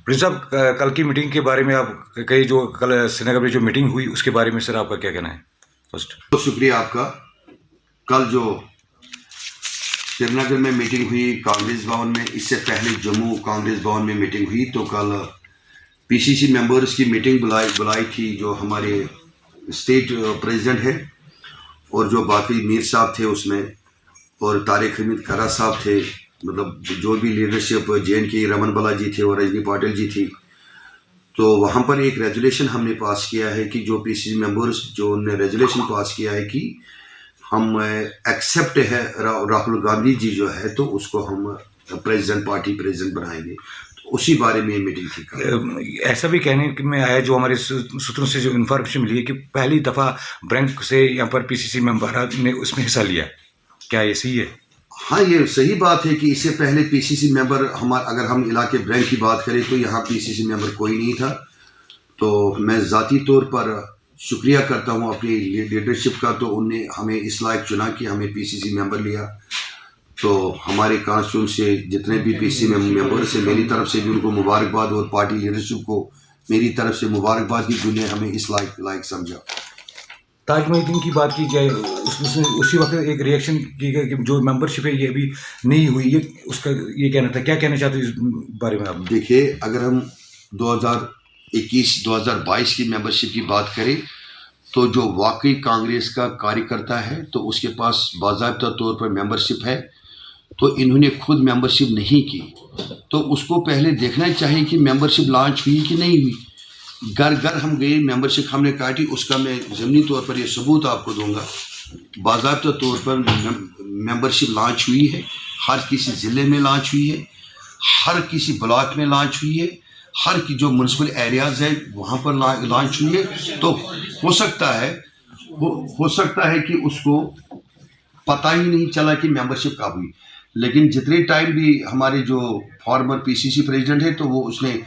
Prince साहब, कल की मीटिंग के बारे में आप कई जो कल श्रीनगर में जो मीटिंग हुई उसके बारे में सर आपका क्या कहना है? फर्स्ट बहुत शुक्रिया आपका। कल जो श्रीनगर में मीटिंग हुई कांग्रेस भवन में, इससे पहले जम्मू कांग्रेस भवन में मीटिंग हुई, तो कल पीसीसी मेंबर्स की मीटिंग बुलाई थी जो हमारे स्टेट प्रेसिडेंट है और जो बाकी मीर साहब थे उसमें, और तारिक हमीद खरा साहब थे, मतलब जो भी लीडरशिप जेएन की रमन बालाजी थे और रजनी पाटिल जी थी। तो वहाँ पर एक रेजोल्यूशन हमने पास किया है कि जो पीसीसी मेंबर्स जो उन्होंने रेजोल्यूशन पास किया है कि हम एक्सेप्ट है राहुल गांधी जी जो है तो उसको हम प्रेसिडेंट पार्टी प्रेसिडेंट बनाएंगे। तो उसी बारे में मीटिंग थी। ऐसा भी कहने में आया, जो हमारे सूत्रों से जो इन्फॉर्मेशन मिली है कि पहली दफ़ा बैंक से यहाँ पर पीसीसी मेंबर ने उसमें हिस्सा लिया, क्या ये सही है? हाँ, ये सही बात है कि इससे पहले पीसीसी मेंबर अगर हम इलाके बैंक की बात करें तो यहाँ पीसीसी मेंबर कोई नहीं था। तो मैं ज़ाती तौर पर शुक्रिया करता हूँ अपनी लीडरशिप का, तो उनने हमें इस लायक चुना कि हमें पीसीसी मेंबर लिया। तो हमारे कॉन्स्टिट्यूंट से जितने भी पीसीसी मेंबर से मेरी तरफ से भी उनको मुबारकबाद, और पार्टी लीडरशिप को मेरी तरफ से मुबारकबाद की दुनिया हमें इस लायक समझा। ताज मोहिद्दीन की बात की जाए, उसमें उसी वक्त एक रिएक्शन की गई कि जो मेंबरशिप है ये अभी नहीं हुई, ये उसका ये कहना था। क्या कहना चाहते हो इस बारे में आप? देखिए, अगर हम 2021-2022 की मेंबरशिप की बात करें तो जो वाकई कांग्रेस का कार्यकर्ता है तो उसके पास बाज़ाब्ता तौर पर मेंबरशिप है, तो इन्होंने खुद मेंबरशिप नहीं की। तो उसको पहले देखना चाहिए कि मेंबरशिप लॉन्च हुई कि नहीं हुई। घर घर हम गए, मेंबरशिप हमने काटी, उसका मैं ज़मीनी तौर पर ये सबूत आपको दूंगा। बाज़ाब्ता तौर पर मेंबरशिप लॉन्च हुई है, हर किसी ज़िले में लॉन्च हुई है, हर किसी ब्लॉक में लॉन्च हुई है, हर की जो म्यूनसिपल एरियाज़ है वहाँ पर लॉन्च हुई है। तो हो सकता है कि उसको पता ही नहीं चला कि मेंबरशिप कब हुई। लेकिन जितने टाइम भी हमारे जो फॉर्मर पीसीसी प्रेसिडेंट है तो वो उसने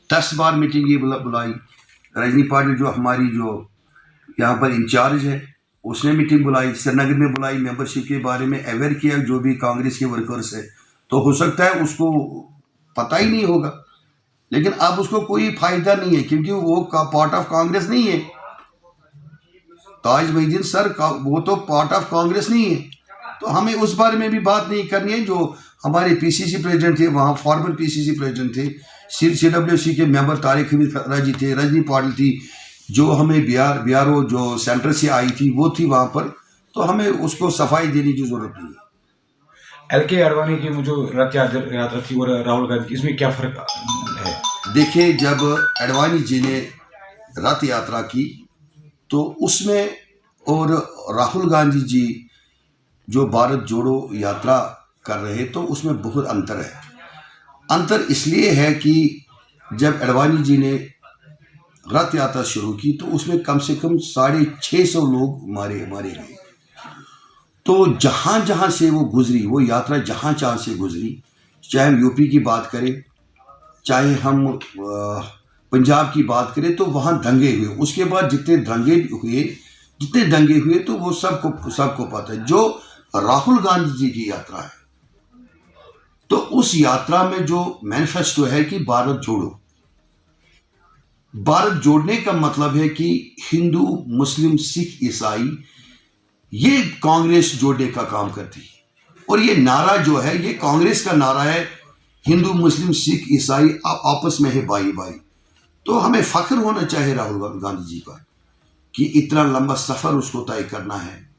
10 बार मीटिंग ये बुलाई। रजनी पाटिल जो हमारी जो यहाँ पर इंचार्ज है उसने मीटिंग बुलाई, श्रीनगर में बुलाई, मेंबरशिप के बारे में अवेयर किया जो भी कांग्रेस के वर्कर्स है। तो हो सकता है उसको पता ही नहीं होगा, लेकिन अब उसको कोई फायदा नहीं है क्योंकि वो पार्ट ऑफ कांग्रेस नहीं है। ताज मोहिद्दीन सर वो तो पार्ट ऑफ कांग्रेस नहीं है, तो हमें उस बारे में भी बात नहीं करनी है। जो हमारे पीसीसी प्रेसिडेंट थे, वहाँ फॉर्मर पीसीसी प्रेसिडेंट थे, सीडब्ल्यूसी के मेंबर तारिक हमीद खरा जी थे, रजनी पाटिल थी, जो हमें बीआरओ जो सेंटर से आई थी वो थी वहाँ पर। तो हमें उसको सफाई देने की जरूरत नहीं है। एलके आडवाणी की जो रथ यात्रा थी और राहुल गांधी, इसमें क्या फर्क है? देखिए, जब आडवाणी जी ने रथ यात्रा की तो उसमें और राहुल गांधी जी जो भारत जोड़ो यात्रा कर रहे तो उसमें बहुत अंतर है। अंतर इसलिए है कि जब आडवाणी जी ने रथ यात्रा शुरू की तो उसमें कम से कम 650 लोग मारे गए। तो जहाँ जहाँ से वो गुजरी, वो यात्रा जहाँ जहाँ से गुजरी, चाहे हम यूपी की बात करें, चाहे हम पंजाब की बात करें, तो वहाँ दंगे हुए। उसके बाद जितने दंगे हुए तो वो सबको पता है। जो राहुल गांधी जी की यात्रा है तो उस यात्रा में जो मैनिफेस्टो है कि भारत जोड़ो, भारत जोड़ने का मतलब है कि हिंदू मुस्लिम सिख ईसाई ये कांग्रेस जोड़ने का काम करती है। और ये नारा जो है ये कांग्रेस का नारा है, हिंदू मुस्लिम सिख ईसाई आपस में है भाई भाई। तो हमें फख्र होना चाहिए राहुल गांधी जी पर कि इतना लंबा सफ़र उसको तय करना है।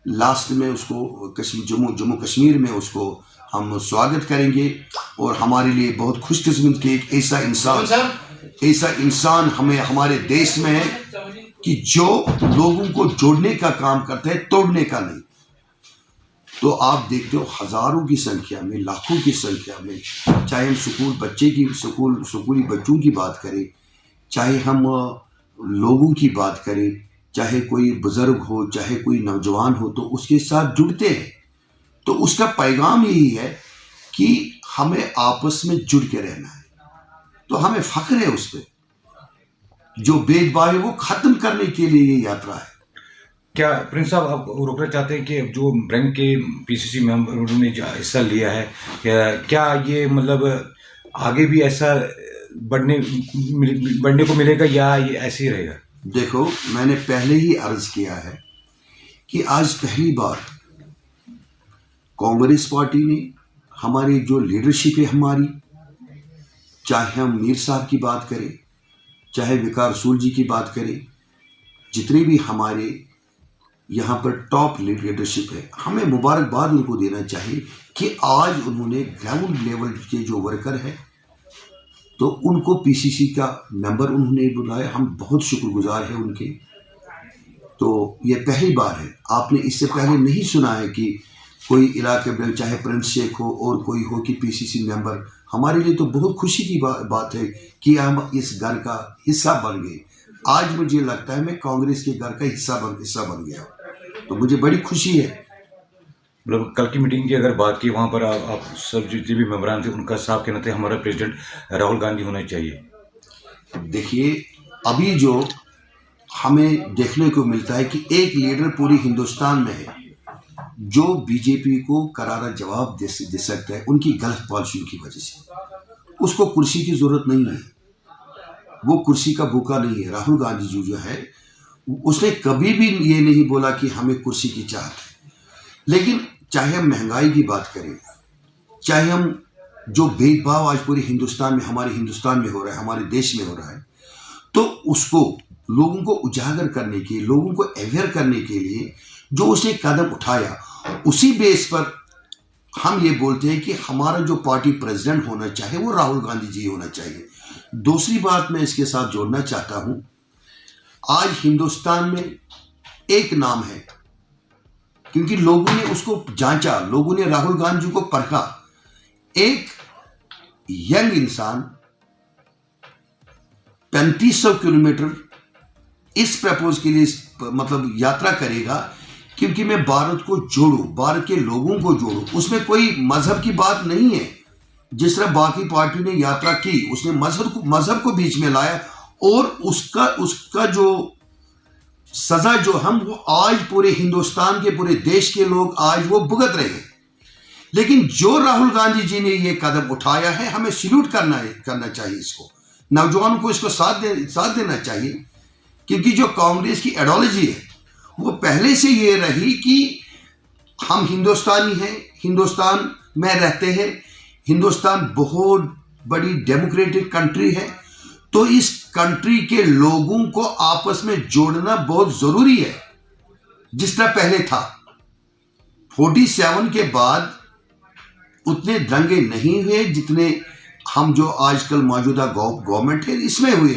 लास्ट में उसको जम्मू कश्मीर में उसको हम स्वागत करेंगे। और हमारे लिए बहुत खुशकिस्मत कि एक ऐसा इंसान हमें हमारे देश में है कि जो लोगों को जोड़ने का काम करता है, तोड़ने का नहीं। तो आप देखते हो हजारों की संख्या में, लाखों की संख्या में, चाहे हम स्कूली बच्चों की बात करें, चाहे हम लोगों की बात करें, चाहे कोई बुजुर्ग हो, चाहे कोई नौजवान हो, तो उसके साथ जुड़ते हैं। तो उसका पैगाम यही है कि हमें आपस में जुड़ के रहना है। तो हमें फख्र है उस पर। जो भेदभाव है वो खत्म करने के लिए ये यात्रा है। क्या प्रिंस साहब आप रोकना चाहते हैं कि जो बैंक के पीसीसी मेंबरों ने हिस्सा लिया है, क्या ये मतलब आगे भी ऐसा बढ़ने को मिलेगा या ये ऐसे ही रहेगा? देखो, मैंने पहले ही अर्ज किया है कि आज पहली बार कांग्रेस पार्टी ने, हमारी जो लीडरशिप है हमारी, चाहे हम मीर साहब की बात करें, चाहे विकार रसूल जी की बात करें, जितने भी हमारे यहाँ पर टॉप लीडरशिप है, हमें मुबारकबाद उनको देना चाहिए कि आज उन्होंने ग्राउंड लेवल के जो वर्कर है तो उनको पीसीसी का मेंबर उन्होंने बुलाया। हम बहुत शुक्रगुजार हैं उनके। तो ये पहली बार है, आपने इससे पहले नहीं सुना है कि कोई इलाके में चाहे प्रिंस शेख हो और कोई हो कि पीसीसी मेंबर। हमारे लिए तो बहुत खुशी की बात है कि हम इस घर का हिस्सा बन गए। आज मुझे लगता है मैं कांग्रेस के घर का हिस्सा बन गया, तो मुझे बड़ी खुशी है। मतलब कल की मीटिंग की अगर बात की, वहाँ पर आप सब जितने भी मेंबरान थे उनका साफ कहना था हमारा प्रेसिडेंट राहुल गांधी होना चाहिए। देखिए, अभी जो हमें देखने को मिलता है कि एक लीडर पूरे हिंदुस्तान में है जो बीजेपी को करारा जवाब दे सकता है उनकी गलत पॉलिसी की वजह से। उसको कुर्सी की जरूरत नहीं है, वो कुर्सी का भूखा नहीं है। राहुल गांधी जी जो है, उसने कभी भी ये नहीं बोला कि हमें कुर्सी की चाहत है। लेकिन चाहे हम महंगाई की बात करें, चाहे हम जो भेदभाव आज पूरे हिंदुस्तान में, हमारे हिंदुस्तान में हो रहा है, हमारे देश में हो रहा है, तो उसको लोगों को उजागर करने के, लोगों को अवेयर करने के लिए जो उसने कदम उठाया, उसी बेस पर हम ये बोलते हैं कि हमारा जो पार्टी प्रेसिडेंट होना चाहिए वो राहुल गांधी जी होना चाहिए। दूसरी बात मैं इसके साथ जोड़ना चाहता हूं, आज हिंदुस्तान में एक नाम है, क्योंकि लोगों ने उसको जांचा, लोगों ने राहुल गांधी जी को परखा। एक यंग इंसान 3500 किलोमीटर इस प्रपोज के लिए मतलब यात्रा करेगा, क्योंकि मैं भारत को जोड़ूं, भारत के लोगों को जोड़ूं। उसमें कोई मजहब की बात नहीं है। जिस तरह बाकी पार्टी ने यात्रा की, उसने मजहब को बीच में लाया, और उसका जो सजा जो हम वो आज पूरे हिंदुस्तान के, पूरे देश के लोग आज वो भुगत रहे हैं। लेकिन जो राहुल गांधी जी ने ये कदम उठाया है, हमें सल्यूट करना चाहिए इसको। नौजवानों को इसको साथ देना चाहिए, क्योंकि जो कांग्रेस की आइडियोलॉजी है वो पहले से ये रही कि हम हिंदुस्तानी हैं, हिंदुस्तान में रहते हैं, हिंदुस्तान बहुत बड़ी डेमोक्रेटिक कंट्री है, तो इस कंट्री के लोगों को आपस में जोड़ना बहुत जरूरी है। जिस तरह पहले था, 47 के बाद उतने दंगे नहीं हुए जितने हम जो आजकल मौजूदा गवर्नमेंट है इसमें हुए।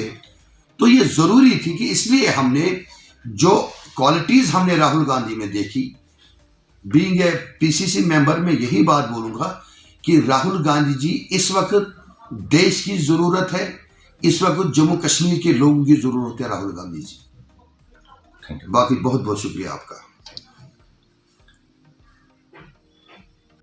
तो ये जरूरी थी कि इसलिए हमने जो क्वालिटीज हमने राहुल गांधी में देखी, बीइंग ए पीसीसी मेंबर, में यही बात बोलूंगा कि राहुल गांधी जी इस वक्त देश की जरूरत है, इस वक्त जम्मू कश्मीर के लोगों की जरूरत है राहुल गांधी जी। बाकी बहुत बहुत शुक्रिया आपका।